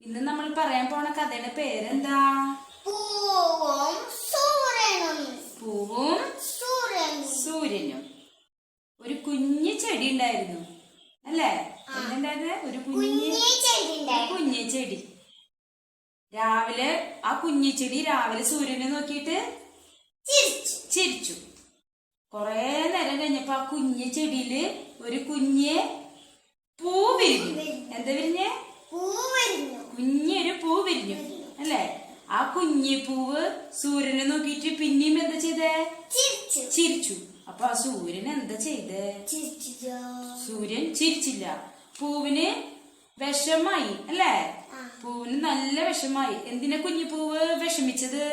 ഇന്ന് നമ്മൾ പറയാൻ പോണ കഥയുടെ പേരെന്താ? പൂവും സൂര്യനും. പൂവും സൂര്യനും. ഒരു കുഞ്ഞു ചെടി ഉണ്ടായിരുന്നു അല്ലേ? എന്തുണ്ടായിരുന്നു? ഒരു കുഞ്ഞു ചെടി. രാവിലെ ആ കുഞ്ഞു ചെടി രാവിലെ സൂര്യനെ നോക്കിയിട്ട് ചിരിച്ചു. കൊറേ നേരം കഴിഞ്ഞപ്പോ ആ കുഞ്ഞു ചെടിയില് ഒരു കുഞ്ഞ് പൂ വിരിഞ്ഞു. എന്താ വിരിഞ്ഞേ? കുഞ്ഞൊരു പൂ വിരിഞ്ഞു അല്ലേ? ആ കുഞ്ഞി പൂവ് സൂര്യനെ നോക്കിയിട്ട് പിന്നെയും എന്താ ചെയ്തേ? ചിരിച്ചു. അപ്പൊ ആ സൂര്യൻ എന്താ ചെയ്തേ? സൂര്യൻ ചിരിച്ചില്ല. പൂവിന് വിഷമായി അല്ലേ? പൂവിന് നല്ല വിഷമായി. എന്തിനാ കുഞ്ഞി പൂവ് വിഷമിച്ചത്?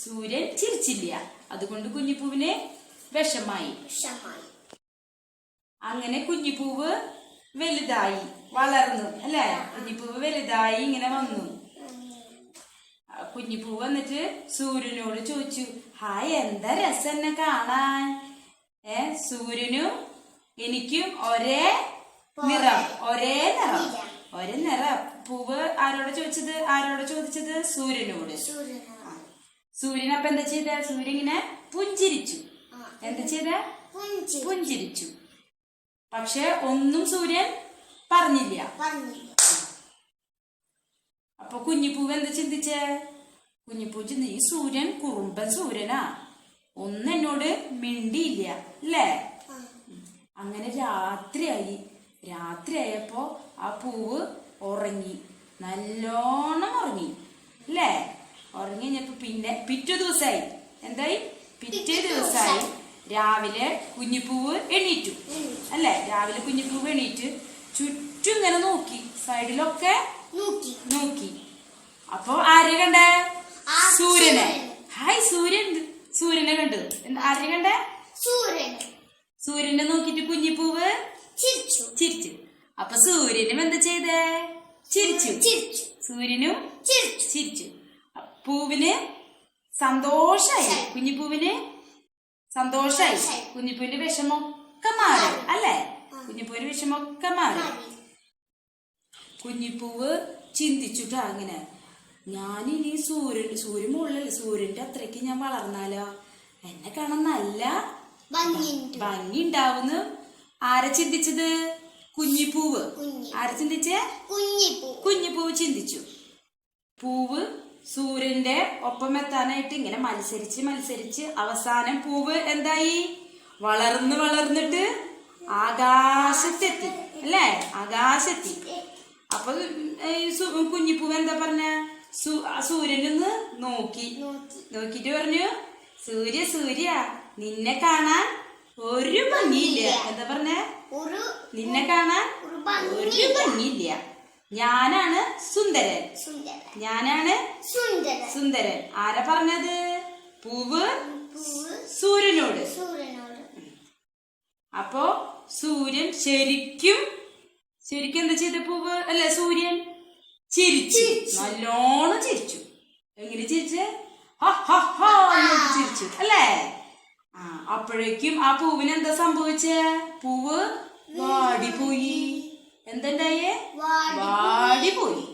സൂര്യൻ ചിരിച്ചില്ല, അതുകൊണ്ട് കുഞ്ഞിപ്പൂവിന് വിഷമായി. അങ്ങനെ കുഞ്ഞിപ്പൂവ് വലുതായി, വളർന്നു അല്ലേ? കുഞ്ഞിപ്പൂവ് വലുതായി ഇങ്ങനെ വന്നു. കുഞ്ഞിപ്പൂവ് വന്നിട്ട് സൂര്യനോട് ചോദിച്ചു, ഹായ്, എന്താ രസം എന്നെ കാണാൻ. സൂര്യനും എനിക്കും ഒരേ നിറം. പൂവ് ആരോട് ചോദിച്ചത്? സൂര്യനോട്. സൂര്യൻ അപ്പൊ എന്താ ചെയ്ത? സൂര്യൻ ഇങ്ങനെ പുഞ്ചിരിച്ചു. എന്താ ചെയ്ത? പുഞ്ചിരിച്ചു. പക്ഷെ ഒന്നും സൂര്യൻ പറഞ്ഞില്ല. അപ്പൊ കുഞ്ഞിപ്പൂവ് എന്താ ചിന്തിച്ചേ? കുഞ്ഞിപ്പൂ ചിന്തിച്ചു, ഈ സൂര്യൻ കുറുമ്പൻ സൂര്യനാ, ഒന്നും എന്നോട് മിണ്ടിയില്ല അല്ലേ? അങ്ങനെ രാത്രിയായപ്പോ ആ പൂവ് ഉറങ്ങി, നല്ലോണം ഉറങ്ങി അല്ലേ? ഉറങ്ങി കഴിഞ്ഞപ്പോ പിന്നെ പിറ്റേ ദിവസമായി. എന്തായി? പിറ്റേ ദിവസമായി. രാവിലെ കുഞ്ഞിപ്പൂവ് എണീറ്റു അല്ലേ? രാവിലെ കുഞ്ഞിപ്പൂവ് എണീറ്റ് ചുറ്റും ഇങ്ങനെ നോക്കി, സൈഡിലൊക്കെ നോക്കി. അപ്പൊ ആരെ കണ്ടേ? സൂര്യനെ. ഹായ്, സൂര്യനെ കണ്ടു. ആരെ കണ്ടേ? സൂര്യനെ നോക്കിട്ട് കുഞ്ഞിപ്പൂവ് ചിരിച്ചു. അപ്പൊ സൂര്യനും എന്താ ചെയ്തേ? ചിരിച്ചു. സൂര്യനും ചിരിച്ചു. പൂവിന് സന്തോഷായി. കുഞ്ഞിപ്പൂവിന് സന്തോഷായി. കുഞ്ഞിപ്പൂവിന്റെ വിഷമൊക്കെ മാറി അല്ലേ? കുഞ്ഞിപ്പൂവിന്റെ വിഷമൊക്കെ മാറി. കുഞ്ഞിപ്പൂവ് ചിന്തിച്ചിട്ടാ അങ്ങനെ, ഞാനിനി സൂര്യൻ മുകളിലല്ലേ, സൂര്യന്റെ അത്രയ്ക്ക് ഞാൻ വളർന്നാലോ, എന്നെ കാണാൻ നല്ല ഭംഗി ഉണ്ടാവുന്നു. ആരെ ചിന്തിച്ചത്? കുഞ്ഞിപ്പൂവ്. ആരെ ചിന്തിച്ചേ? കുഞ്ഞിപ്പൂവ് ചിന്തിച്ചു. പൂവ് സൂര്യന്റെ ഒപ്പം എത്താനായിട്ട് ഇങ്ങനെ മത്സരിച്ച് അവസാനം പൂവ് എന്തായി? വളർന്നിട്ട് ആകാശത്തെത്തി അല്ലേ? ആകാശത്തി. അപ്പൊ കുഞ്ഞിപ്പൂവ് എന്താ പറഞ്ഞ? സൂര്യനൊന്ന് നോക്കിട്ട് പറഞ്ഞു, സൂര്യ, നിന്നെ കാണാൻ ഒരു ഭംഗിയില്ല. എന്താ പറഞ്ഞ? നിന്നെ കാണാൻ ഒരു ഭംഗിയില്ല. ഞാനാണ് സുന്ദരൻ. ആരാ പറഞ്ഞത്? പൂവ് സൂര്യനോട്. അപ്പോ സൂര്യൻ ശരിക്കും എന്താ ചെയ്ത? പൂവ് അല്ലെ, സൂര്യൻ ചിരിച്ചു, നല്ലോണം ചിരിച്ചു. എങ്ങനെ ചിരിച്ച്? ചിരിച്ചു അല്ലേ? അപ്പോഴേക്കും ആ പൂവിന് എന്താ സംഭവിച്ചേ? പൂവ് വാടിപ്പോയി. എന്തുണ്ടായേ? വാടിപ്പോയി.